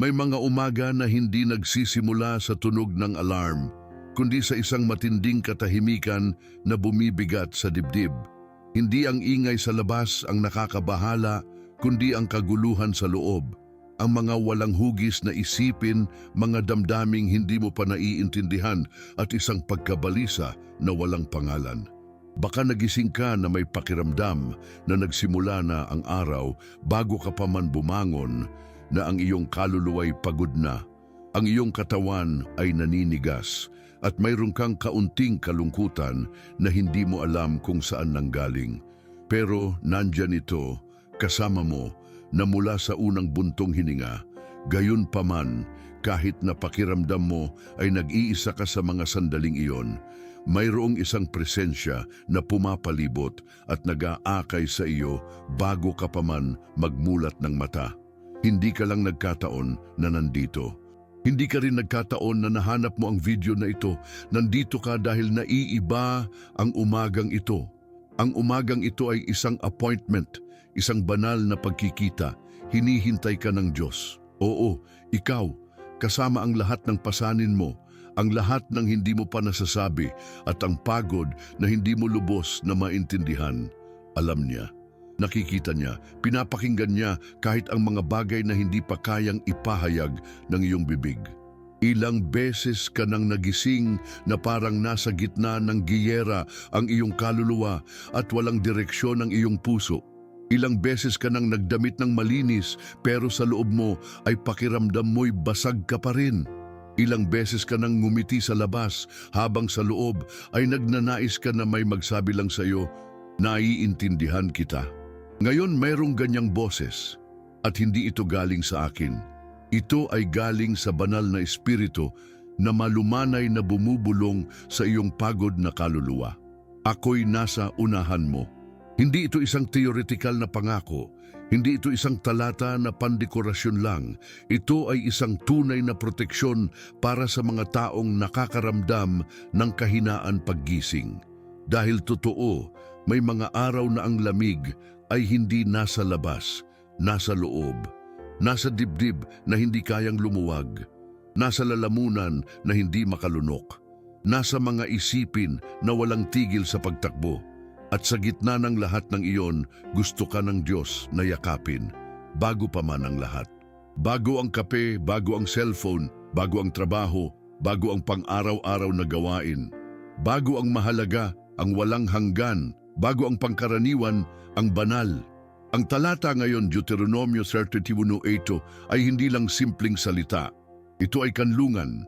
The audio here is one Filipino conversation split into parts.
May mga umaga na hindi nagsisimula sa tunog ng alarm, kundi sa isang matinding katahimikan na bumibigat sa dibdib. Hindi ang ingay sa labas ang nakakabahala, kundi ang kaguluhan sa loob. Ang mga walang hugis na isipin, mga damdaming hindi mo pa naiintindihan at isang pagkabalisa na walang pangalan. Baka nagising ka na may pakiramdam na nagsimula na ang araw bago ka pa man bumangon, na ang iyong kaluluwa'y pagod na, ang iyong katawan ay naninigas, at mayroon kang kaunting kalungkutan na hindi mo alam kung saan nanggaling. Pero nandyan ito, kasama mo, na mula sa unang buntong hininga. Gayon pa man, kahit na pakiramdam mo ay nag-iisa ka sa mga sandaling iyon, mayroong isang presensya na pumapalibot at nag-aakay sa iyo bago ka pa man magmulat ng mata. Hindi ka lang nagkataon na nandito. Hindi ka rin nagkataon na nahanap mo ang video na ito. Nandito ka dahil naiiba ang umagang ito. Ang umagang ito ay isang appointment, isang banal na pagkikita. Hinihintay ka ng Diyos. Oo, ikaw, kasama ang lahat ng pasanin mo, ang lahat ng hindi mo pa nasasabi at ang pagod na hindi mo lubos na maintindihan. Alam niya, nakikita niya, pinapakinggan niya kahit ang mga bagay na hindi pa kayang ipahayag ng iyong bibig. Ilang beses ka nang nagising na parang nasa gitna ng giyera ang iyong kaluluwa at walang direksyon ang iyong puso. Ilang beses ka nang nagdamit ng malinis pero sa loob mo ay pakiramdam mo'y basag ka pa rin. Ilang beses ka nang ngumiti sa labas habang sa loob ay nagnanais ka na may magsabi lang sa iyo, naiintindihan kita. Ngayon mayroong ganyang boses at hindi ito galing sa akin. Ito ay galing sa banal na espiritu na malumanay na bumubulong sa iyong pagod na kaluluwa. Ako'y nasa unahan mo. Hindi ito isang theoretical na pangako, hindi ito isang talata na pandekorasyon lang. Ito ay isang tunay na proteksyon para sa mga taong nakakaramdam ng kahinaan paggising. Dahil totoo, may mga araw na ang lamig ay hindi nasa labas, nasa loob, nasa dibdib na hindi kayang lumuwag, nasa lalamunan na hindi makalunok, nasa mga isipin na walang tigil sa pagtakbo. At sa gitna ng lahat ng iyon, gusto ka ng Diyos na yakapin, bago pa man ang lahat. Bago ang kape, bago ang cellphone, bago ang trabaho, bago ang pang-araw-araw na gawain, bago ang mahalaga, ang walang hanggan, bago ang pangkaraniwan, ang banal. Ang talata ngayon, Deuteronomio 31:8, ay hindi lang simpleng salita. Ito ay kanlungan,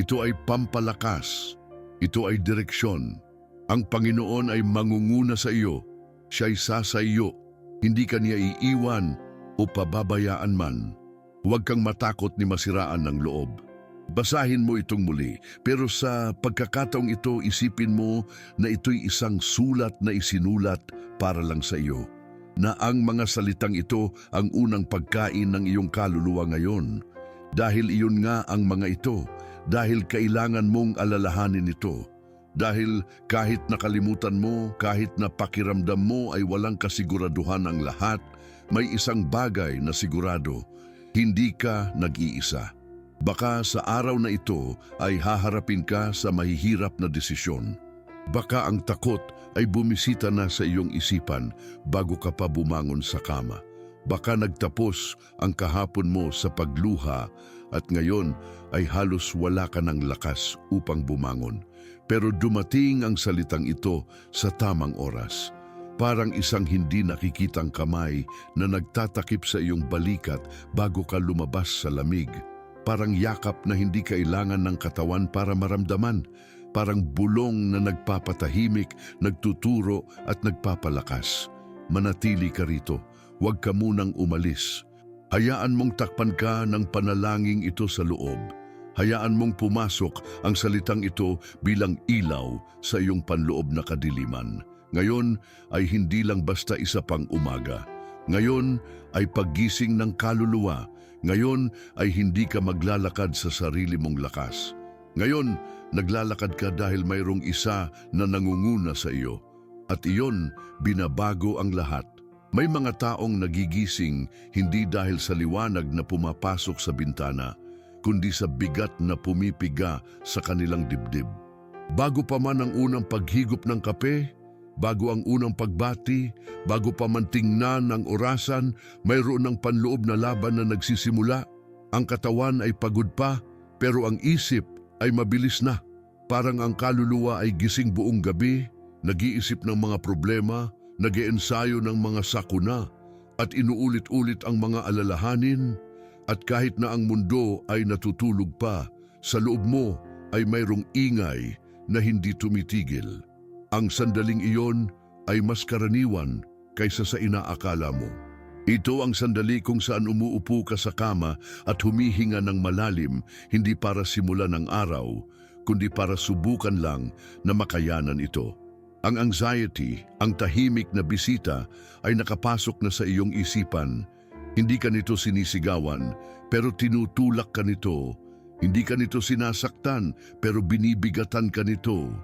ito ay pampalakas, ito ay direksyon. Ang Panginoon ay mangunguna sa iyo, siya'y sasaiyo, hindi ka niya iiwan o pababayaan man. Huwag kang matakot ni masiraan ng loob. Basahin mo itong muli, pero sa pagkakataong ito isipin mo na ito'y isang sulat na isinulat para lang sa iyo. Na ang mga salitang ito ang unang pagkain ng iyong kaluluwa ngayon. Dahil iyon nga ang mga ito, dahil kailangan mong alalahanin ito. Dahil kahit nakalimutan mo, kahit na pakiramdam mo ay walang kasiguraduhan ang lahat, may isang bagay na sigurado, hindi ka nag-iisa. Baka sa araw na ito ay haharapin ka sa mahihirap na desisyon. Baka ang takot ay bumisita na sa iyong isipan bago ka pa bumangon sa kama. Baka nagtapos ang kahapon mo sa pagluha at ngayon ay halos wala ka ng lakas upang bumangon. Pero dumating ang salitang ito sa tamang oras. Parang isang hindi nakikitang kamay na nagtatakip sa iyong balikat bago ka lumabas sa lamig. Parang yakap na hindi kailangan ng katawan para maramdaman. Parang bulong na nagpapatahimik, nagtuturo at nagpapalakas. Manatili ka rito, huwag ka munang umalis. Hayaan mong takpan ka ng panalangin ito sa loob. Hayaan mong pumasok ang salitang ito bilang ilaw sa iyong panloob na kadiliman. Ngayon ay hindi lang basta isa pang umaga. Ngayon ay paggising ng kaluluwa. Ngayon ay hindi ka maglalakad sa sarili mong lakas. Ngayon, naglalakad ka dahil mayroong isa na nangunguna sa iyo. At iyon, binabago ang lahat. May mga taong nagigising hindi dahil sa liwanag na pumapasok sa bintana, kundi sa bigat na pumipiga sa kanilang dibdib. Bago pa man ang unang paghigop ng kape, bago ang unang pagbati, bago pa man tingnan ang orasan, mayroon ng panloob na laban na nagsisimula. Ang katawan ay pagod pa, pero ang isip ay mabilis na. Parang ang kaluluwa ay gising buong gabi, nag-iisip ng mga problema, nag-iensayo ng mga sakuna, at inuulit-ulit ang mga alalahanin, at kahit na ang mundo ay natutulog pa, sa loob mo ay mayroong ingay na hindi tumitigil. Ang sandaling iyon ay mas karaniwan kaysa sa inaakala mo. Ito ang sandali kung saan umuupo ka sa kama at humihinga ng malalim, hindi para simulan ng araw, kundi para subukan lang na makayanan ito. Ang anxiety, ang tahimik na bisita ay nakapasok na sa iyong isipan. Hindi ka nito sinisigawan, pero tinutulak ka nito. Hindi ka nito sinasaktan, pero binibigatan ka nito.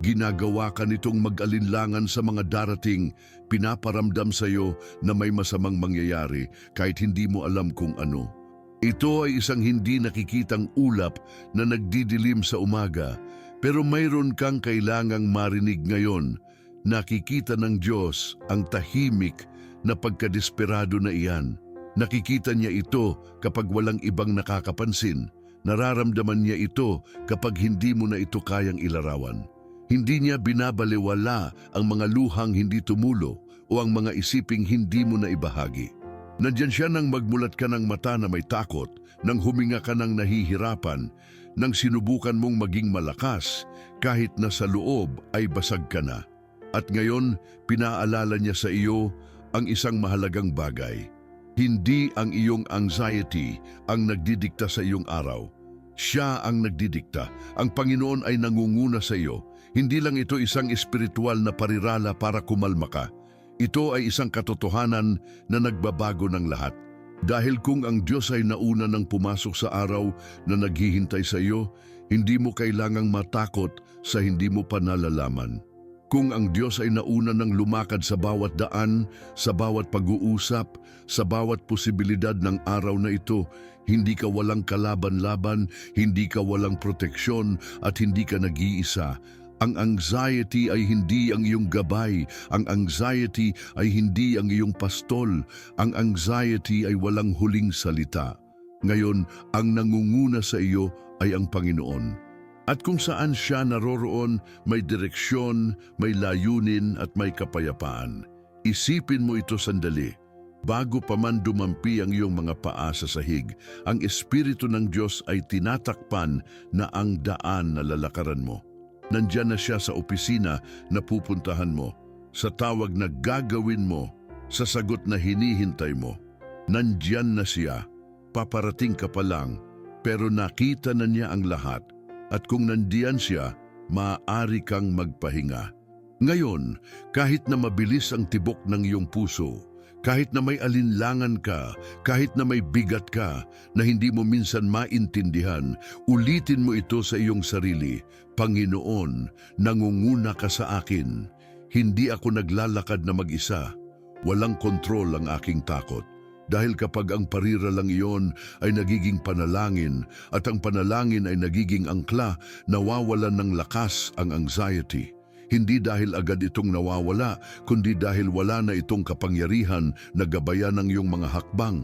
Ginagawa ka nitong mag-alinlangan sa mga darating, pinaparamdam sa iyo na may masamang mangyayari kahit hindi mo alam kung ano. Ito ay isang hindi nakikitang ulap na nagdidilim sa umaga, pero mayroon kang kailangang marinig ngayon. Nakikita ng Diyos ang tahimik na pagkadesperado na iyan. Nakikita niya ito kapag walang ibang nakakapansin. Nararamdaman niya ito kapag hindi mo na ito kayang ilarawan. Hindi niya binabaliwala ang mga luhang hindi tumulo o ang mga isiping hindi mo na ibahagi. Nandyan siya nang magmulat ka ng mata na may takot, nang huminga ka ng nahihirapan, nang sinubukan mong maging malakas kahit na sa loob ay basag ka na. At ngayon, pinaalala niya sa iyo ang isang mahalagang bagay. Hindi ang iyong anxiety ang nagdidikta sa iyong araw. Siya ang nagdidikta. Ang Panginoon ay nangunguna sa iyo. Hindi lang ito isang espiritual na parirala para kumalma ka. Ito ay isang katotohanan na nagbabago ng lahat. Dahil kung ang Diyos ay nauna nang pumasok sa araw na naghihintay sa iyo, hindi mo kailangang matakot sa hindi mo pa nalalaman. Kung ang Diyos ay nauna nang lumakad sa bawat daan, sa bawat pag-uusap, sa bawat posibilidad ng araw na ito, hindi ka walang kalaban-laban, hindi ka walang proteksyon at hindi ka nag-iisa. Ang anxiety ay hindi ang iyong gabay. Ang anxiety ay hindi ang iyong pastol. Ang anxiety ay walang huling salita. Ngayon, ang nangunguna sa iyo ay ang Panginoon. At kung saan siya naroroon, may direksyon, may layunin at may kapayapaan. Isipin mo ito sandali. Bago pa man dumampi ang iyong mga paa sa sahig, ang Espiritu ng Diyos ay tinatakpan na ang daan na lalakaran mo. Nandyan na siya sa opisina na pupuntahan mo, sa tawag na gagawin mo, sa sagot na hinihintay mo. Nandyan na siya, paparating ka pa lang, pero nakita na niya ang lahat. At kung nandiyan siya, maaari kang magpahinga. Ngayon, kahit na mabilis ang tibok ng iyong puso, kahit na may alinlangan ka, kahit na may bigat ka na hindi mo minsan maintindihan, ulitin mo ito sa iyong sarili. Panginoon, nangunguna ka sa akin. Hindi ako naglalakad na mag-isa. Walang kontrol ang aking takot. Dahil kapag ang parira lang iyon ay nagiging panalangin at ang panalangin ay nagiging angkla, nawawalan ng lakas ang anxiety. Hindi dahil agad itong nawawala, kundi dahil wala na itong kapangyarihan na gabayan ng iyong mga hakbang.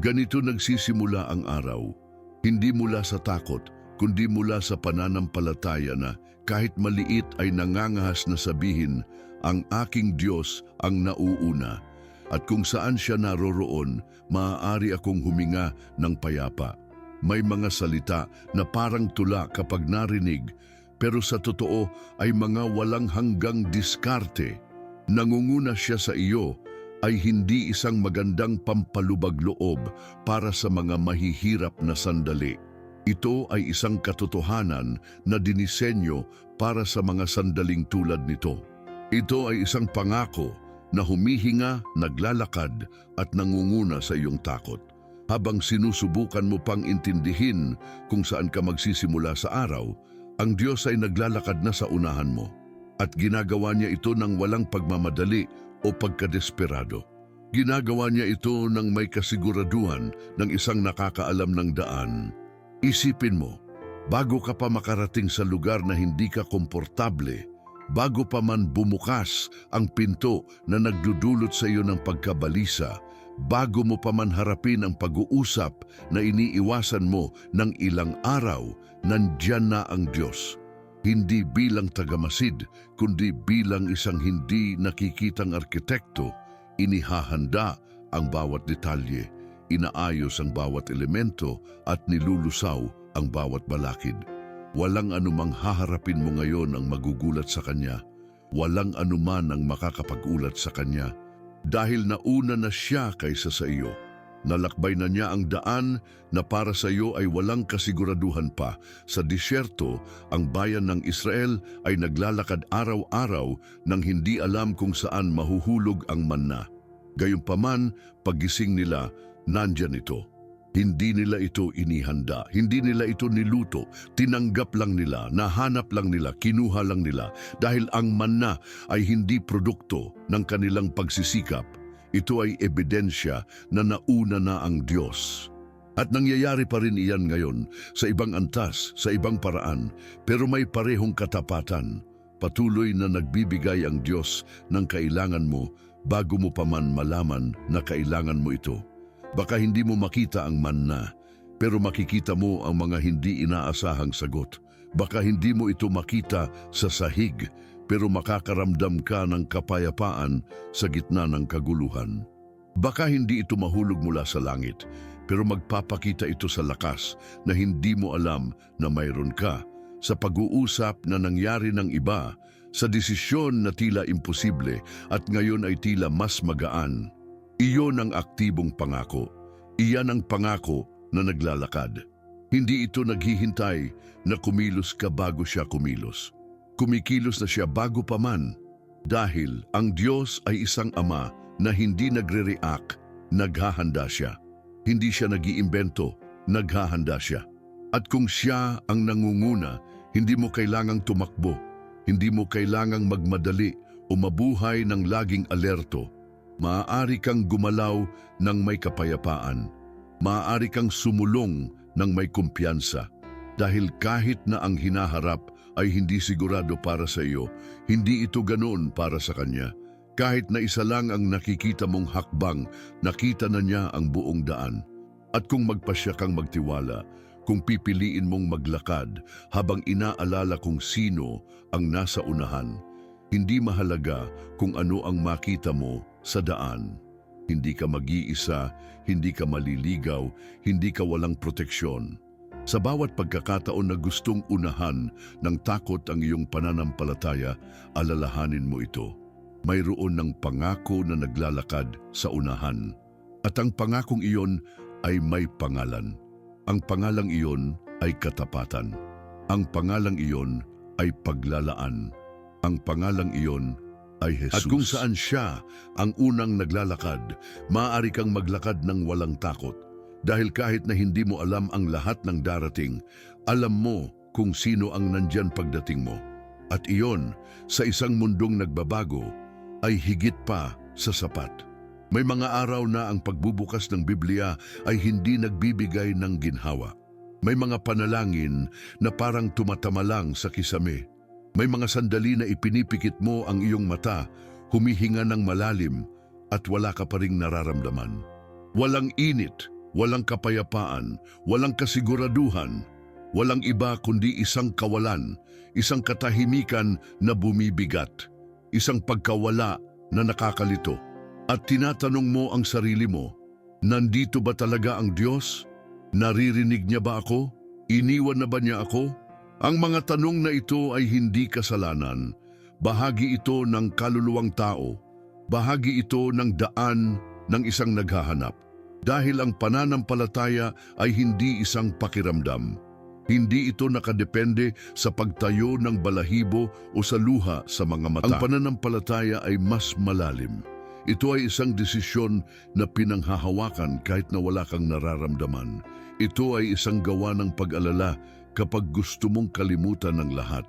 Ganito nagsisimula ang araw. Hindi mula sa takot, kundi mula sa pananampalataya na kahit maliit ay nangangahas na sabihin, ang aking Diyos ang nauuna. At kung saan siya naroroon, maaari akong huminga ng payapa. May mga salita na parang tula kapag narinig, pero sa totoo ay mga walang hanggang diskarte. Nangunguna siya sa iyo ay hindi isang magandang pampalubag loob para sa mga mahihirap na sandali. Ito ay isang katotohanan na dinisenyo para sa mga sandaling tulad nito. Ito ay isang pangako na humihinga, naglalakad at nangunguna sa iyong takot. Habang sinusubukan mo pang intindihin kung saan ka magsisimula sa araw, ang Diyos ay naglalakad na sa unahan mo at ginagawa niya ito ng walang pagmamadali o pagkadesperado. Ginagawa niya ito ng may kasiguraduhan ng isang nakakaalam ng daan. Isipin mo, bago ka pa makarating sa lugar na hindi ka komportable, bago pa man bumukas ang pinto na nagdudulot sa iyo ng pagkabalisa, bago mo pa man harapin ang pag-uusap na iniiwasan mo ng ilang araw, nandyan na ang Diyos. Hindi bilang tagamasid, kundi bilang isang hindi nakikitang arkitekto, inihahanda ang bawat detalye, inaayos ang bawat elemento at nilulusaw ang bawat balakid. Walang anumang haharapin mo ngayon ang magugulat sa Kanya. Walang anuman ang makakapag-ulat sa Kanya. Dahil nauna na Siya kaysa sa iyo. Nalakbay na Niya ang daan na para sa iyo ay walang kasiguraduhan pa. Sa disyerto, ang bayan ng Israel ay naglalakad araw-araw nang hindi alam kung saan mahuhulog ang manna. Gayunpaman, paggising nila, nandyan ito. Hindi nila ito inihanda, hindi nila ito niluto, tinanggap lang nila, nahanap lang nila, kinuha lang nila. Dahil ang manna ay hindi produkto ng kanilang pagsisikap. Ito ay ebidensya na nauna na ang Diyos. At nangyayari pa rin iyan ngayon sa ibang antas, sa ibang paraan, pero may parehong katapatan. Patuloy na nagbibigay ang Diyos ng kailangan mo bago mo pa man malaman na kailangan mo ito. Baka hindi mo makita ang manna, pero makikita mo ang mga hindi inaasahang sagot. Baka hindi mo ito makita sa sahig, pero makakaramdam ka ng kapayapaan sa gitna ng kaguluhan. Baka hindi ito mahulog mula sa langit, pero magpapakita ito sa lakas na hindi mo alam na mayroon ka, sa pag-uusap na nangyari ng iba, sa desisyon na tila imposible at ngayon ay tila mas magaan. Iyon ang aktibong pangako. Iyan ang pangako na naglalakad. Hindi ito naghihintay na kumilos ka bago siya kumilos. Kumikilos na siya bago pa man. Dahil ang Diyos ay isang ama na hindi nagre-react, naghahanda siya. Hindi siya nag-iimbento, naghahanda siya. At kung siya ang nangunguna, hindi mo kailangang tumakbo. Hindi mo kailangang magmadali o mabuhay ng laging alerto. Maaari kang gumalaw ng may kapayapaan. Maaari kang sumulong ng may kumpiyansa. Dahil kahit na ang hinaharap ay hindi sigurado para sa iyo, hindi ito ganoon para sa Kanya. Kahit na isa lang ang nakikita mong hakbang, nakita na Niya ang buong daan. At kung magpasya kang magtiwala, kung pipiliin mong maglakad habang inaalala kung sino ang nasa unahan, hindi mahalaga kung ano ang makita mo sa daan. Hindi ka mag-iisa, hindi ka maliligaw, hindi ka walang proteksyon. Sa bawat pagkakataon na gustong unahan ng takot ang iyong pananampalataya, alalahanin mo ito. Mayroon ng pangako na naglalakad sa unahan. At ang pangakong iyon ay may pangalan. Ang pangalang iyon ay katapatan. Ang pangalang iyon ay paglalaan. Ang pangalang iyon ay Jesus. At kung saan siya ang unang naglalakad, maaari kang maglakad ng walang takot. Dahil kahit na hindi mo alam ang lahat ng darating, alam mo kung sino ang nandyan pagdating mo. At iyon, sa isang mundong nagbabago, ay higit pa sa sapat. May mga araw na ang pagbubukas ng Biblia ay hindi nagbibigay ng ginhawa. May mga panalangin na parang tumatama lang sa kisame. May mga sandali na ipinipikit mo ang iyong mata, humihinga ng malalim at wala ka pa ring nararamdaman. Walang init, walang kapayapaan, walang kasiguraduhan, walang iba kundi isang kawalan, isang katahimikan na bumibigat, isang pagkawala na nakakalito. At tinatanong mo ang sarili mo, nandito ba talaga ang Diyos? Naririnig niya ba ako? Iniwan na ba niya ako? Ang mga tanong na ito ay hindi kasalanan. Bahagi ito ng kaluluwang tao. Bahagi ito ng daan ng isang naghahanap. Dahil ang pananampalataya ay hindi isang pakiramdam. Hindi ito nakadepende sa pagtayo ng balahibo o sa luha sa mga mata. Ang pananampalataya ay mas malalim. Ito ay isang desisyon na pinanghahawakan kahit na wala kang nararamdaman. Ito ay isang gawa ng pag-alala kapag gusto mong kalimutan ng lahat.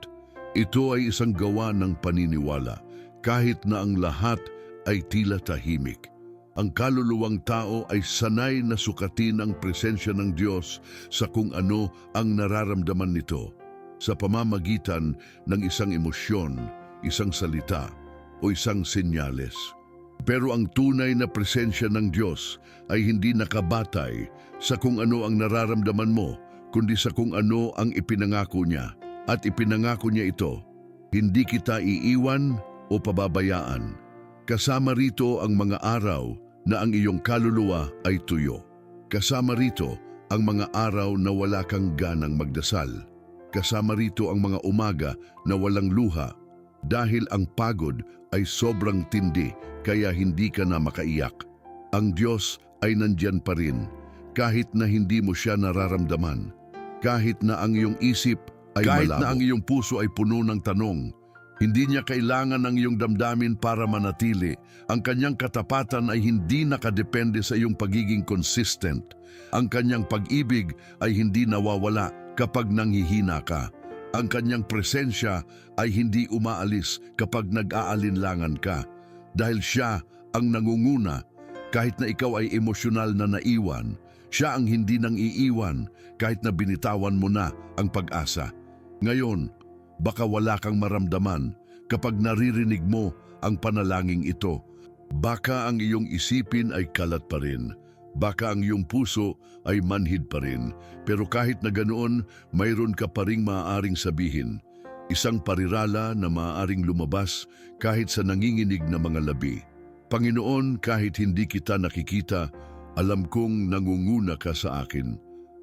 Ito ay isang gawa ng paniniwala kahit na ang lahat ay tila tahimik. Ang kaluluwang tao ay sanay na sukatin ang presensya ng Diyos sa kung ano ang nararamdaman nito, sa pamamagitan ng isang emosyon, isang salita, o isang senyales. Pero ang tunay na presensya ng Diyos ay hindi nakabatay sa kung ano ang nararamdaman mo, kundi sa kung ano ang ipinangako niya. At ipinangako niya ito, hindi kita iiwan o pababayaan. Kasama rito ang mga araw na ang iyong kaluluwa ay tuyo. Kasama rito ang mga araw na wala kang ganang magdasal. Kasama rito ang mga umaga na walang luha dahil ang pagod ay sobrang tindi kaya hindi ka na makaiyak. Ang Diyos ay nandyan pa rin kahit na hindi mo siya nararamdaman. Kahit na ang iyong isip ay Kahit malabo. na ang iyong puso ay puno ng tanong. Hindi niya kailangan ng iyong damdamin para manatili. Ang kanyang katapatan ay hindi nakadepende sa iyong pagiging consistent. Ang kanyang pag-ibig ay hindi nawawala kapag nanghihina ka. Ang kanyang presensya ay hindi umaalis kapag nag-aalinlangan ka. Dahil siya ang nangunguna kahit na ikaw ay emosyonal na naiwan. Siya ang hindi nang iiwan kahit na binitawan mo na ang pag-asa. Ngayon, baka wala kang maramdaman kapag naririnig mo ang panalangin ito. Baka ang iyong isipin ay kalat pa rin. Baka ang iyong puso ay manhid pa rin. Pero kahit na ganoon, mayroon ka pa ring maaaring sabihin. Isang parirala na maaaring lumabas kahit sa nanginginig na mga labi. Panginoon, kahit hindi kita nakikita, alam kong nangunguna ka sa akin.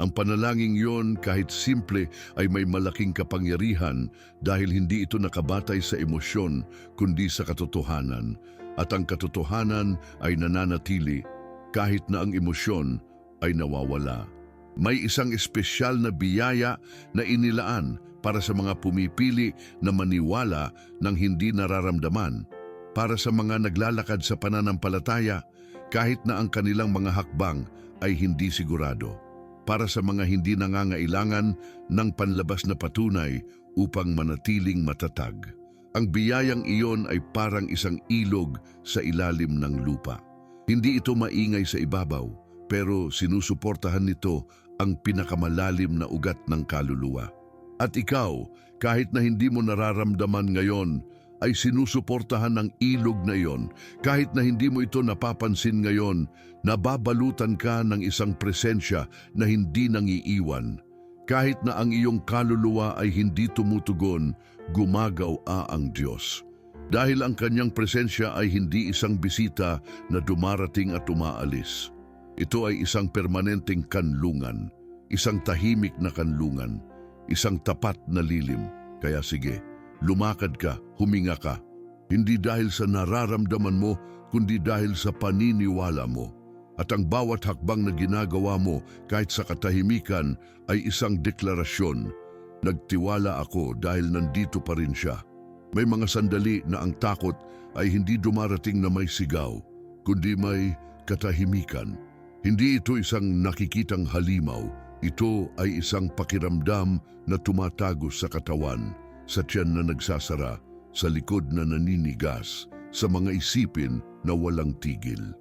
Ang panalangin yon kahit simple ay may malaking kapangyarihan dahil hindi ito nakabatay sa emosyon kundi sa katotohanan. At ang katotohanan ay nananatili kahit na ang emosyon ay nawawala. May isang espesyal na biyaya na inilaan para sa mga pumipili na maniwala ng hindi nararamdaman, para sa mga naglalakad sa pananampalataya kahit na ang kanilang mga hakbang ay hindi sigurado, para sa mga hindi nangangailangan ng panlabas na patunay upang manatiling matatag. Ang biyayang iyon ay parang isang ilog sa ilalim ng lupa. Hindi ito maingay sa ibabaw, pero sinusuportahan nito ang pinakamalalim na ugat ng kaluluwa. At ikaw, kahit na hindi mo nararamdaman ngayon, ay sinusuportahan ng ilog na iyon. Kahit na hindi mo ito napapansin ngayon, nababalutan ka ng isang presensya na hindi nangiiwan. Kahit na ang iyong kaluluwa ay hindi tumutugon, gumagawa ang Diyos. Dahil ang kanyang presensya ay hindi isang bisita na dumarating at umaalis. Ito ay isang permanenteng kanlungan, isang tahimik na kanlungan, isang tapat na lilim. Kaya sige, lumakad ka, huminga ka. Hindi dahil sa nararamdaman mo, kundi dahil sa paniniwala mo. At ang bawat hakbang na ginagawa mo kahit sa katahimikan ay isang deklarasyon. Nagtiwala ako dahil nandito pa rin siya. May mga sandali na ang takot ay hindi dumarating na may sigaw, kundi may katahimikan. Hindi ito isang nakikitang halimaw. Ito ay isang pakiramdam na tumatagos sa katawan, sa tiyan na nagsasara, sa likod na naninigas, sa mga isipin na walang tigil.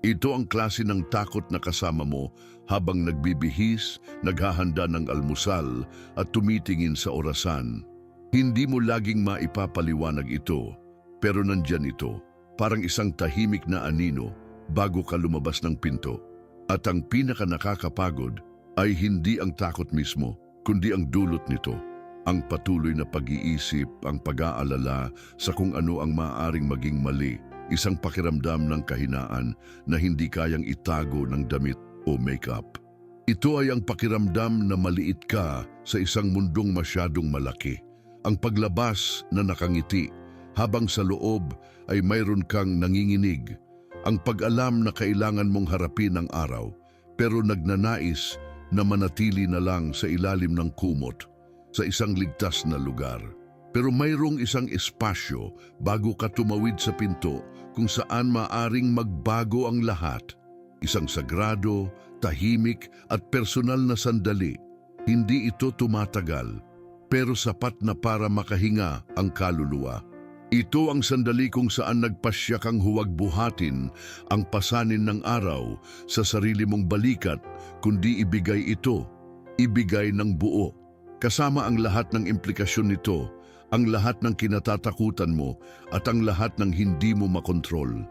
Ito ang klase ng takot na kasama mo habang nagbibihis, naghahanda ng almusal at tumitingin sa orasan. Hindi mo laging maipapaliwanag ito, pero nandyan ito, parang isang tahimik na anino bago ka lumabas ng pinto. At ang pinaka nakakapagod ay hindi ang takot mismo, kundi ang dulot nito. Ang patuloy na pag-iisip, ang pag-aalala sa kung ano ang maaaring maging mali, isang pakiramdam ng kahinaan na hindi kayang itago ng damit o makeup. Ito ay ang pakiramdam na maliit ka sa isang mundong masyadong malaki. Ang paglabas na nakangiti, habang sa loob ay mayroon kang nanginginig. Ang pag-alam na kailangan mong harapin ang araw, pero nagnanais na manatili na lang sa ilalim ng kumot, sa isang ligtas na lugar. Pero mayroong isang espasyo bago ka tumawid sa pinto kung saan maaring magbago ang lahat. Isang sagrado, tahimik at personal na sandali. Hindi ito tumatagal, pero sapat na para makahinga ang kaluluwa. Ito ang sandali kung saan nagpasya kang huwag buhatin ang pasanin ng araw sa sarili mong balikat, kundi ibigay ito, ibigay ng buo. Kasama ang lahat ng implikasyon nito, ang lahat ng kinatatakutan mo at ang lahat ng hindi mo makontrol.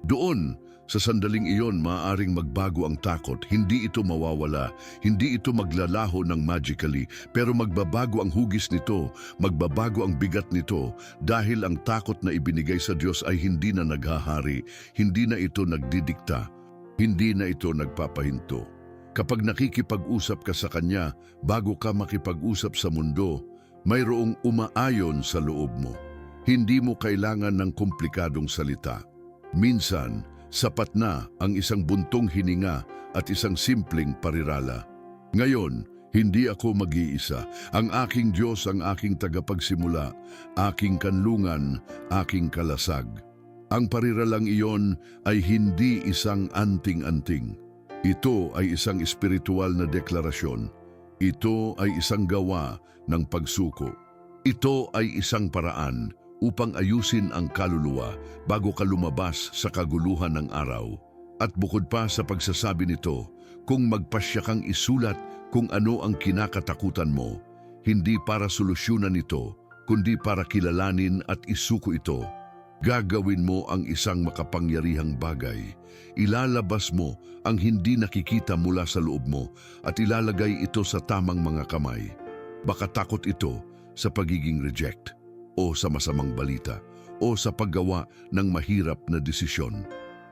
Doon, sa sandaling iyon, maaaring magbago ang takot. Hindi ito mawawala, hindi ito maglalaho ng magically, pero magbabago ang hugis nito, magbabago ang bigat nito, dahil ang takot na ibinigay sa Diyos ay hindi na naghahari, hindi na ito nagdidikta, hindi na ito nagpapahinto. Kapag nakikipag-usap ka sa Kanya, bago ka makipag-usap sa mundo, mayroong umaayon sa loob mo. Hindi mo kailangan ng komplikadong salita. Minsan, sapat na ang isang buntong hininga at isang simpleng parirala. Ngayon, hindi ako mag-iisa. Ang aking Diyos ang aking tagapagsimula, aking kanlungan, aking kalasag. Ang pariralang iyon ay hindi isang anting-anting. Ito ay isang espiritual na deklarasyon. Ito ay isang gawa ng pagsuko. Ito ay isang paraan upang ayusin ang kaluluwa bago ka lumabas sa kaguluhan ng araw. At bukod pa sa pagsasabi nito, kung magpasya kang isulat kung ano ang kinakatakutan mo, hindi para solusyonan ito, kundi para kilalanin at isuko ito, gagawin mo ang isang makapangyarihang bagay. Ilalabas mo ang hindi nakikita mula sa loob mo at ilalagay ito sa tamang mga kamay. Baka takot ito sa pagiging reject, o sa masamang balita, o sa paggawa ng mahirap na desisyon.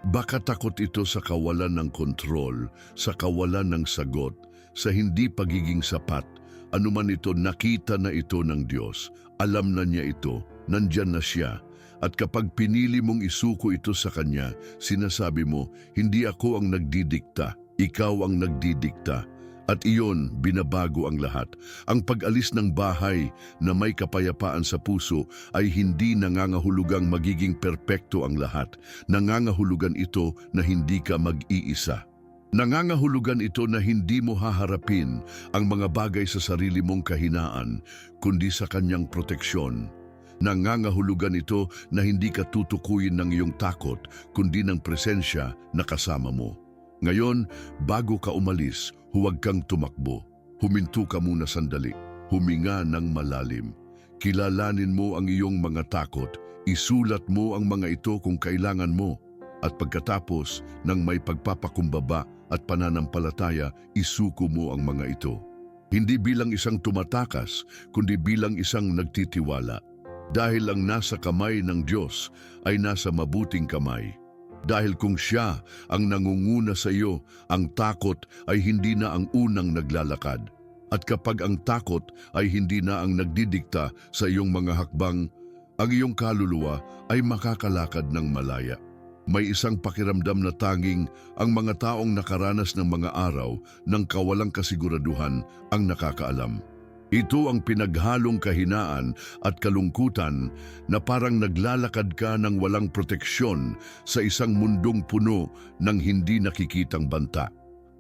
Baka takot ito sa kawalan ng kontrol, sa kawalan ng sagot, sa hindi pagiging sapat. Anuman ito, nakita na ito ng Diyos. Alam na niya ito, nandyan na siya. At kapag pinili mong isuko ito sa Kanya, sinasabi mo, hindi ako ang nagdidikta, ikaw ang nagdidikta. At iyon, binabago ang lahat. Ang pag-alis ng bahay na may kapayapaan sa puso ay hindi nangangahulugang magiging perpekto ang lahat. Nangangahulugan ito na hindi ka mag-iisa. Nangangahulugan ito na hindi mo haharapin ang mga bagay sa sarili mong kahinaan, kundi sa Kanyang proteksyon. Nangangahulugan ito na hindi ka tutukuyin ng iyong takot, kundi ng presensya na kasama mo. Ngayon, bago ka umalis, huwag kang tumakbo. Huminto ka muna sandali. Huminga ng malalim. Kilalanin mo ang iyong mga takot. Isulat mo ang mga ito kung kailangan mo. At pagkatapos ng may pagpapakumbaba at pananampalataya, isuko mo ang mga ito. Hindi bilang isang tumatakas, kundi bilang isang nagtitiwala. Dahil ang nasa kamay ng Diyos ay nasa mabuting kamay. Dahil kung Siya ang nangunguna sa iyo, ang takot ay hindi na ang unang naglalakad. At kapag ang takot ay hindi na ang nagdidikta sa iyong mga hakbang, ang iyong kaluluwa ay makakalakad ng malaya. May isang pakiramdam na tanging ang mga taong nakaranas ng mga araw ng kawalang kasiguraduhan ang nakakaalam. Ito ang pinaghalong kahinaan at kalungkutan na parang naglalakad ka ng walang proteksyon sa isang mundong puno ng hindi nakikitang banta.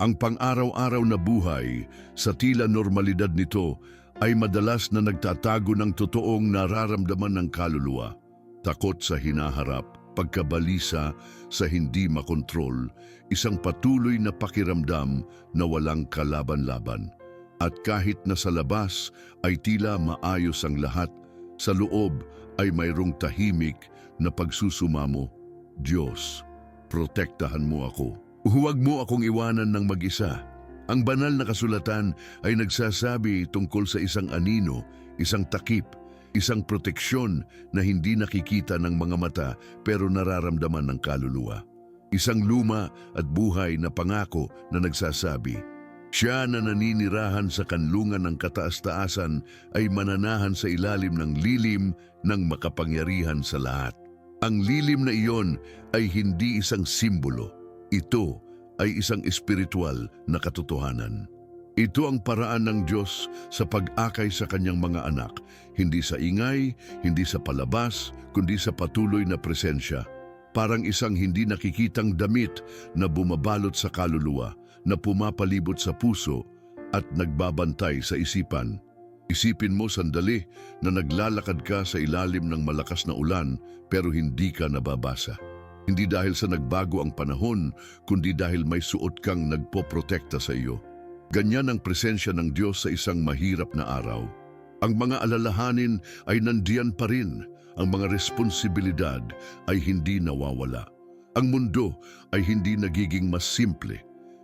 Ang pang-araw-araw na buhay, sa tila normalidad nito, ay madalas na nagtatago ng totoong nararamdaman ng kaluluwa. Takot sa hinaharap, pagkabalisa sa hindi makontrol, isang patuloy na pakiramdam na walang kalaban-laban. At kahit na sa labas ay tila maayos ang lahat, sa loob ay mayroong tahimik na pagsusumamo. Diyos, protektahan mo ako. Huwag mo akong iwanan ng mag-isa. Ang banal na kasulatan ay nagsasabi tungkol sa isang anino, isang takip, isang proteksyon na hindi nakikita ng mga mata pero nararamdaman ng kaluluwa. Isang luma at buhay na pangako na nagsasabi, Siya na naninirahan sa kanlungan ng kataas-taasan ay mananahan sa ilalim ng lilim ng makapangyarihan sa lahat. Ang lilim na iyon ay hindi isang simbolo. Ito ay isang espiritual na katotohanan. Ito ang paraan ng Diyos sa pag-akay sa Kanyang mga anak, hindi sa ingay, hindi sa palabas, kundi sa patuloy na presensya. Parang isang hindi nakikitang damit na bumabalot sa kaluluwa, na pumapalibot sa puso at nagbabantay sa isipan. Isipin mo sandali na naglalakad ka sa ilalim ng malakas na ulan pero hindi ka nababasa. Hindi dahil sa nagbago ang panahon, kundi dahil may suot kang nagpoprotekta sa iyo. Ganyan ang presensya ng Diyos sa isang mahirap na araw. Ang mga alalahanin ay nandiyan pa rin. Ang mga responsibilidad ay hindi nawawala. Ang mundo ay hindi nagiging mas simple,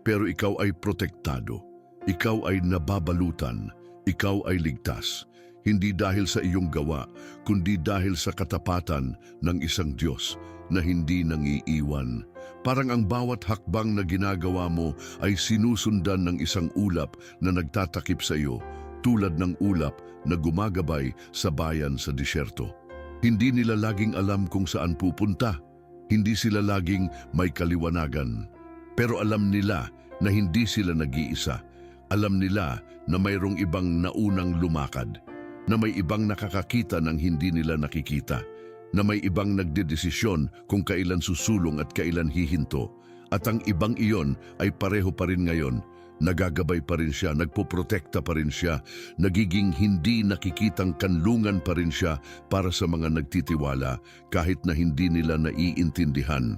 pero ikaw ay protektado. Ikaw ay nababalutan. Ikaw ay ligtas. Hindi dahil sa iyong gawa, kundi dahil sa katapatan ng isang Diyos na hindi nangiiwan. Parang ang bawat hakbang na ginagawa mo ay sinusundan ng isang ulap na nagtatakip sa iyo, tulad ng ulap na gumagabay sa bayan sa disyerto. Hindi nila laging alam kung saan pupunta. Hindi sila laging may kaliwanagan. Pero alam nila na hindi sila nag-iisa. Alam nila na mayroong ibang naunang lumakad, na may ibang nakakakita ng hindi nila nakikita, na may ibang nagdedesisyon kung kailan susulong at kailan hihinto. At ang ibang iyon ay pareho pa rin ngayon. Nagagabay pa rin siya, nagpoprotekta pa rin siya, nagiging hindi nakikitang kanlungan pa rin siya para sa mga nagtitiwala kahit na hindi nila naiintindihan.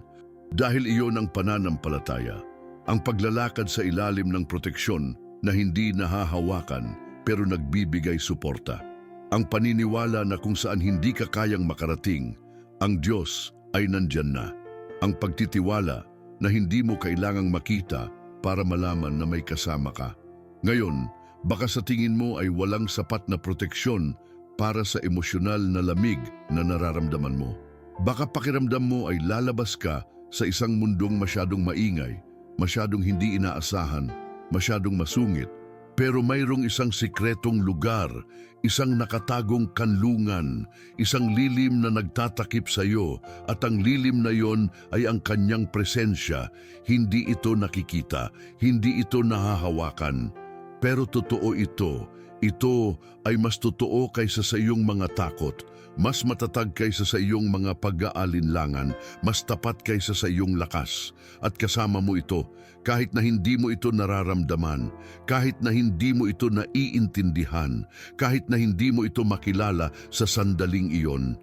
Dahil iyon ang pananampalataya, ang paglalakad sa ilalim ng proteksyon na hindi nahahawakan pero nagbibigay suporta. Ang paniniwala na kung saan hindi ka kayang makarating, ang Diyos ay nandyan na. Ang pagtitiwala na hindi mo kailangang makita para malaman na may kasama ka. Ngayon, baka sa tingin mo ay walang sapat na proteksyon para sa emosyonal na lamig na nararamdaman mo. Baka pakiramdam mo ay lalabas ka sa isang mundong masyadong maingay, masyadong hindi inaasahan, masyadong masungit. Pero mayroong isang sikretong lugar, isang nakatagong kanlungan, isang lilim na nagtatakip sa iyo at ang lilim na yon ay ang kanyang presensya. Hindi ito nakikita, hindi ito nahahawakan. Pero totoo ito. Ito ay mas totoo kaysa sa iyong mga takot, mas matatag kaysa sa iyong mga pag-aalinlangan, mas tapat kaysa sa iyong lakas. At kasama mo ito, kahit na hindi mo ito nararamdaman, kahit na hindi mo ito naiintindihan, kahit na hindi mo ito makilala sa sandaling iyon.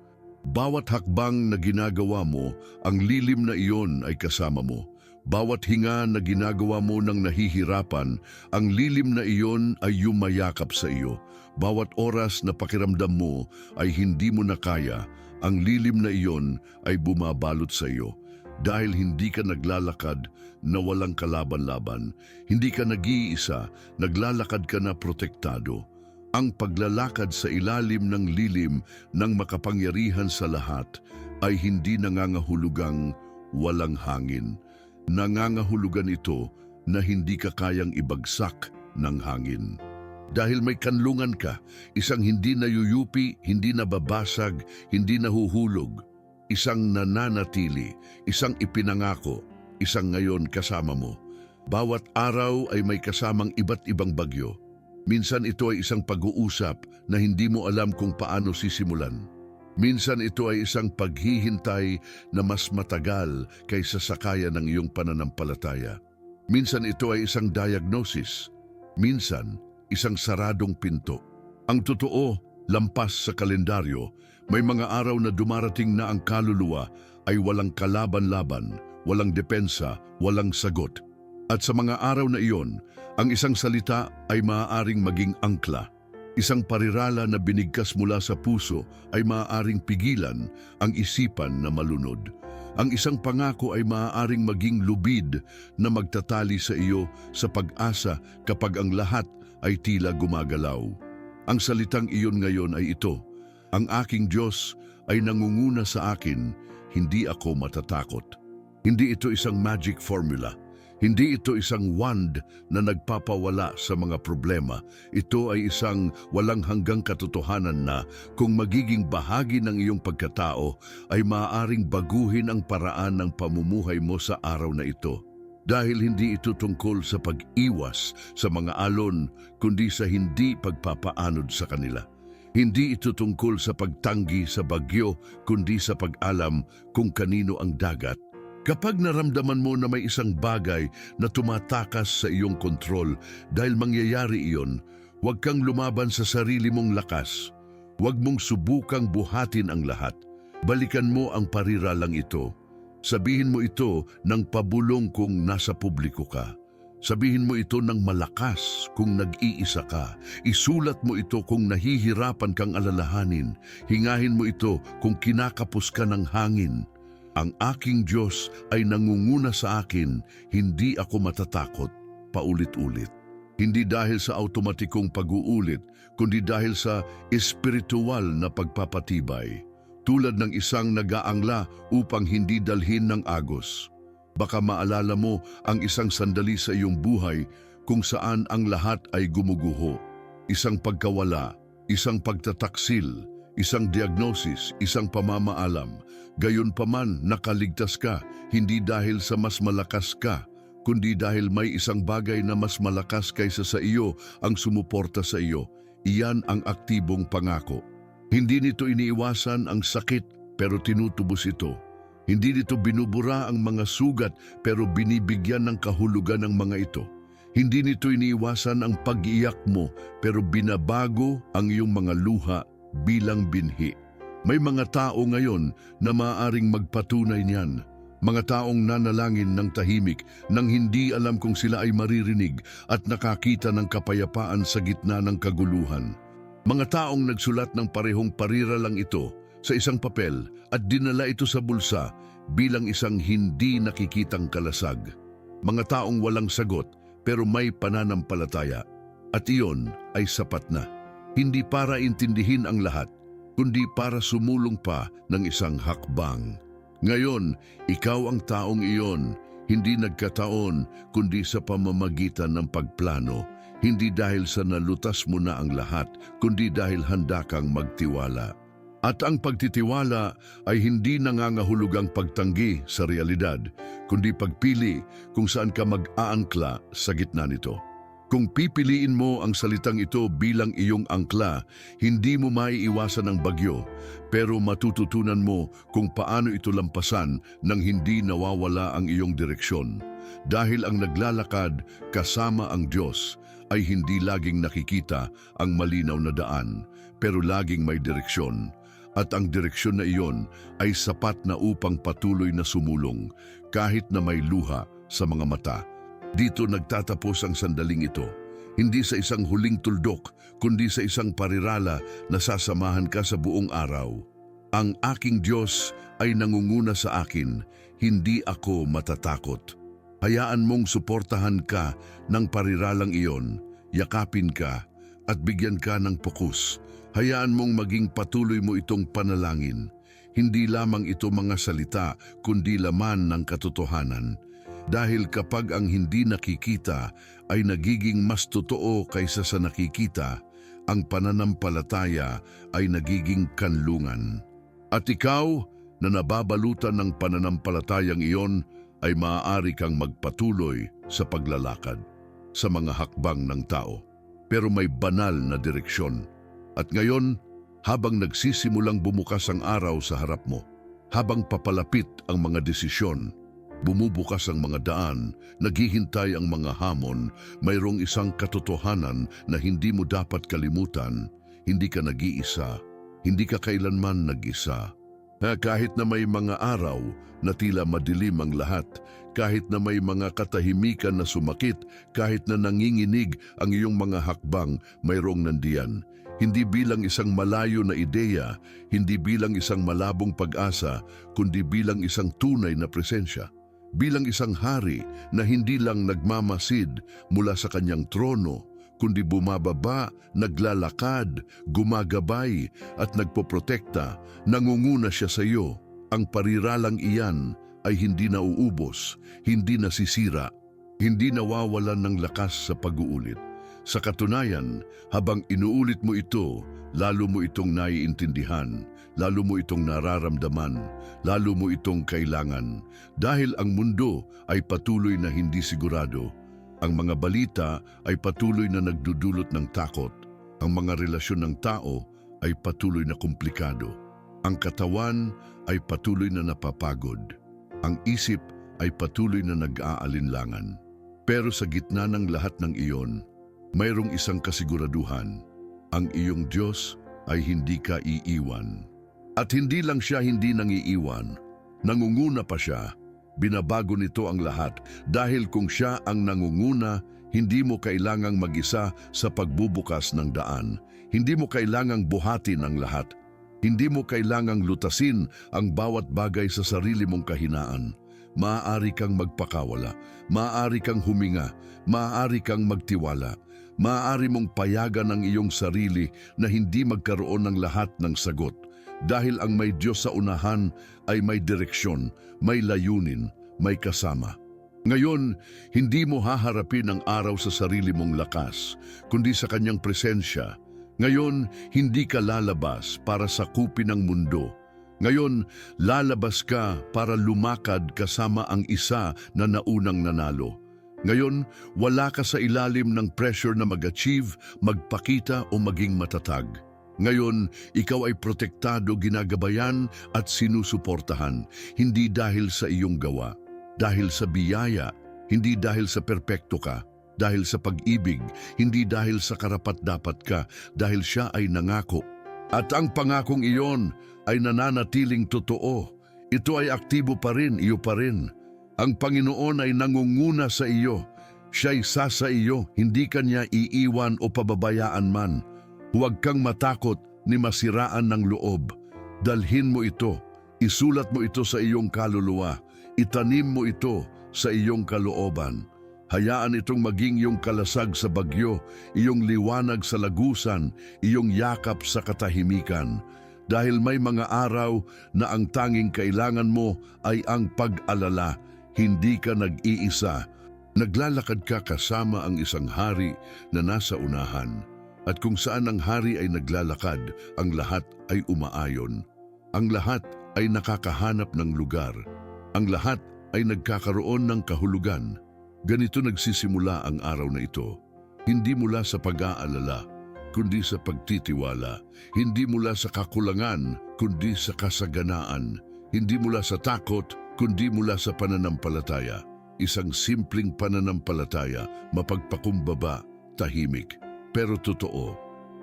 Bawat hakbang na ginagawa mo, ang lilim na iyon ay kasama mo. Bawat hinga na ginagawa mo ng nahihirapan, ang lilim na iyon ay yumayakap sa iyo. Bawat oras na pakiramdam mo ay hindi mo na kaya, ang lilim na iyon ay bumabalot sa iyo. Dahil hindi ka naglalakad na walang kalaban-laban, hindi ka nag-iisa, naglalakad ka na protektado. Ang paglalakad sa ilalim ng lilim ng makapangyarihan sa lahat ay hindi nangangahulugang walang hangin. Nangangahulugan ito na hindi ka kayang ibagsak ng hangin. Dahil may kanlungan ka, isang hindi nayuyupi, hindi nababasag, hindi nahuhulog, isang nananatili, isang ipinangako, isang ngayon kasama mo. Bawat araw ay may kasamang iba't ibang bagyo. Minsan ito ay isang pag-uusap na hindi mo alam kung paano sisimulan. Minsan ito ay isang paghihintay na mas matagal kaysa sa kaya ng iyong pananampalataya. Minsan ito ay isang diagnosis. Minsan, isang saradong pinto. Ang totoo, lampas sa kalendaryo, may mga araw na dumarating na ang kaluluwa ay walang kalaban-laban, walang depensa, walang sagot. At sa mga araw na iyon, ang isang salita ay maaaring maging angkla. Isang parirala na binigkas mula sa puso ay maaaring pigilan ang isipan na malunod. Ang isang pangako ay maaaring maging lubid na magtatali sa iyo sa pag-asa kapag ang lahat ay tila gumagalaw. Ang salitang iyon ngayon ay ito: ang aking Diyos ay nangunguna sa akin, hindi ako matatakot. Hindi ito isang magic formula. Hindi ito isang wand na nagpapawala sa mga problema. Ito ay isang walang hanggang katotohanan na kung magiging bahagi ng iyong pagkatao ay maaaring baguhin ang paraan ng pamumuhay mo sa araw na ito. Dahil hindi ito tungkol sa pag-iwas sa mga alon, kundi sa hindi pagpapaanod sa kanila. Hindi ito tungkol sa pagtanggi sa bagyo, kundi sa pag-alam kung kanino ang dagat. Kapag naramdaman mo na may isang bagay na tumatakas sa iyong kontrol dahil mangyayari iyon, Huwag kang lumaban sa sarili mong lakas. Huwag mong subukang buhatin ang lahat. Balikan mo ang pariralang ito. Sabihin mo ito ng pabulong kung nasa publiko ka. Sabihin mo ito ng malakas kung nag-iisa ka. Isulat mo ito kung nahihirapan kang alalahanin. Hingahin mo ito kung kinakapos ka ng hangin. Ang aking Diyos ay nangunguna sa akin, hindi ako matatakot. Paulit-ulit. Hindi dahil sa automatikong pag-uulit, kundi dahil sa espiritual na pagpapatibay. Tulad ng isang nag-aangla upang hindi dalhin ng agos. Baka maalala mo ang isang sandali sa iyong buhay kung saan ang lahat ay gumuguho. Isang pagkawala, isang pagtataksil, isang diagnosis, isang pamamaalam. Gayunpaman nakaligtas ka, hindi dahil sa mas malakas ka, kundi dahil may isang bagay na mas malakas kaysa sa iyo ang sumuporta sa iyo. Iyan ang aktibong pangako. Hindi nito iniiwasan ang sakit pero tinutubos ito. Hindi nito binubura ang mga sugat pero binibigyan ng kahulugan ng mga ito. Hindi nito iniiwasan ang pag-iyak mo pero binabago ang iyong mga luha bilang binhi. May mga tao ngayon na maaaring magpatunay niyan. Mga taong nanalangin ng tahimik nang hindi alam kung sila ay maririnig at nakakita ng kapayapaan sa gitna ng kaguluhan. Mga taong nagsulat ng parehong pariralang ito sa isang papel at dinala ito sa bulsa bilang isang hindi nakikitang kalasag. Mga taong walang sagot pero may pananampalataya. At iyon ay sapat na. Hindi para intindihin ang lahat, kundi para sumulong pa ng isang hakbang. Ngayon, ikaw ang taong iyon, hindi nagkataon, kundi sa pamamagitan ng pagplano. Hindi dahil sa nalutas mo na ang lahat, kundi dahil handa kang magtiwala. At ang pagtitiwala ay hindi nangangahulugang pagtanggi sa realidad, kundi pagpili kung saan ka mag-aangkla sa gitna nito. Kung pipiliin mo ang salitang ito bilang iyong angkla, hindi mo maiiwasan ang bagyo, pero matututunan mo kung paano ito lampasan nang hindi nawawala ang iyong direksyon. Dahil ang naglalakad kasama ang Diyos ay hindi laging nakikita ang malinaw na daan, pero laging may direksyon. At ang direksyon na iyon ay sapat na upang patuloy na sumulong kahit na may luha sa mga mata. Dito nagtatapos ang sandaling ito, hindi sa isang huling tuldok, kundi sa isang parirala na sasamahan ka sa buong araw. Ang aking Diyos ay nangunguna sa akin, hindi ako matatakot. Hayaan mong suportahan ka ng pariralang iyon, yakapin ka at bigyan ka ng pokus. Hayaan mong maging patuloy mo itong panalangin. Hindi lamang ito mga salita, kundi laman ng katotohanan. Dahil kapag ang hindi nakikita ay nagiging mas totoo kaysa sa nakikita, ang pananampalataya ay nagiging kanlungan. At ikaw na nababalutan ng pananampalatayang iyon ay maaari kang magpatuloy sa paglalakad sa mga hakbang ng tao. Pero may banal na direksyon. At ngayon, habang nagsisimulang bumukas ang araw sa harap mo, habang papalapit ang mga desisyon, bumubukas ang mga daan, naghihintay ang mga hamon, mayroong isang katotohanan na hindi mo dapat kalimutan. Hindi ka nag-iisa, hindi ka kailanman nag-isa. Kahit na may mga araw na tila madilim ang lahat, kahit na may mga katahimikan na sumakit, kahit na nanginginig ang iyong mga hakbang, mayroong nandiyan. Hindi bilang isang malayo na ideya, hindi bilang isang malabong pag-asa, kundi bilang isang tunay na presensya. Bilang isang hari na hindi lang nagmamasid mula sa kanyang trono, kundi bumababa, naglalakad, gumagabay at nagpoprotekta, nangunguna siya sa iyo. Ang pariralang iyan ay hindi nauubos, hindi nasisira, hindi nawawalan ng lakas sa pag-uulit. Sa katunayan, habang inuulit mo ito, lalo mo itong naiintindihan, lalo mo itong nararamdaman, lalo mo itong kailangan. Dahil ang mundo ay patuloy na hindi sigurado. Ang mga balita ay patuloy na nagdudulot ng takot. Ang mga relasyon ng tao ay patuloy na komplikado. Ang katawan ay patuloy na napapagod. Ang isip ay patuloy na nag-aalinlangan. Pero sa gitna ng lahat ng iyon, Mayroong isang kasiguraduhan, ang iyong Diyos ay hindi ka iiwan. At hindi lang siya hindi nangiiwan, nangunguna pa siya. Binabago nito ang lahat dahil kung siya ang nangunguna, hindi mo kailangang mag-isa sa pagbubukas ng daan. Hindi mo kailangang buhatin ang lahat. Hindi mo kailangang lutasin ang bawat bagay sa sarili mong kahinaan. Maaari kang magpakawala, maaari kang huminga, maaari kang magtiwala. Maaari mong payagan ang iyong sarili na hindi magkaroon ng lahat ng sagot. Dahil ang may Diyos sa unahan ay may direksyon, may layunin, may kasama. Ngayon, hindi mo haharapin ang araw sa sarili mong lakas, kundi sa kanyang presensya. Ngayon, hindi ka lalabas para sakupin ang mundo. Ngayon, lalabas ka para lumakad kasama ang isa na naunang nanalo. Ngayon, wala ka sa ilalim ng pressure na mag-achieve, magpakita o maging matatag. Ngayon, ikaw ay protektado, ginagabayan at sinusuportahan, hindi dahil sa iyong gawa, dahil sa biyaya, hindi dahil sa perpekto ka, dahil sa pag-ibig, hindi dahil sa karapat-dapat ka, dahil siya ay nangako. At ang pangakong iyon ay nananatiling totoo. Ito ay aktibo pa rin, iyo pa rin. Ang Panginoon ay nangunguna sa iyo. Siya'y sa iyo, hindi kanya iiwan o pababayaan man. Huwag kang matakot ni masiraan ng loob. Dalhin mo ito, isulat mo ito sa iyong kaluluwa, itanim mo ito sa iyong kalooban. Hayaan itong maging iyong kalasag sa bagyo, iyong liwanag sa lagusan, iyong yakap sa katahimikan. Dahil may mga araw na ang tanging kailangan mo ay ang pag-alala. Hindi ka nag-iisa. Naglalakad ka kasama ang isang hari na nasa unahan. At kung saan ang hari ay naglalakad, ang lahat ay umaayon. Ang lahat ay nakakahanap ng lugar. Ang lahat ay nagkakaroon ng kahulugan. Ganito nagsisimula ang araw na ito. Hindi mula sa pag-aalala, kundi sa pagtitiwala. Hindi mula sa kakulangan, kundi sa kasaganaan. Hindi mula sa takot, kundi mula sa pananampalataya. Isang simpleng pananampalataya, mapagpakumbaba, tahimik, pero totoo.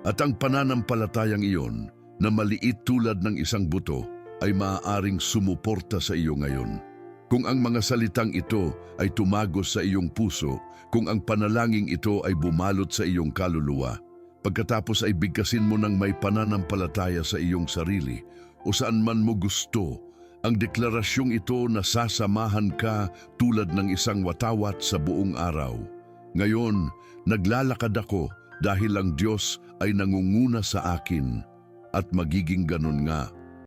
At ang pananampalatayang iyon, na maliit tulad ng isang buto, ay maaaring sumuporta sa iyo ngayon. Kung ang mga salitang ito ay tumagos sa iyong puso, kung ang panalangin ito ay bumalot sa iyong kaluluwa, pagkatapos ay bigkasin mo ng may pananampalataya sa iyong sarili o saan man mo gusto, ang deklarasyong ito na sasamahan ka tulad ng isang watawat sa buong araw. Ngayon, naglalakad ako dahil ang Diyos ay nangunguna sa akin at magiging ganun nga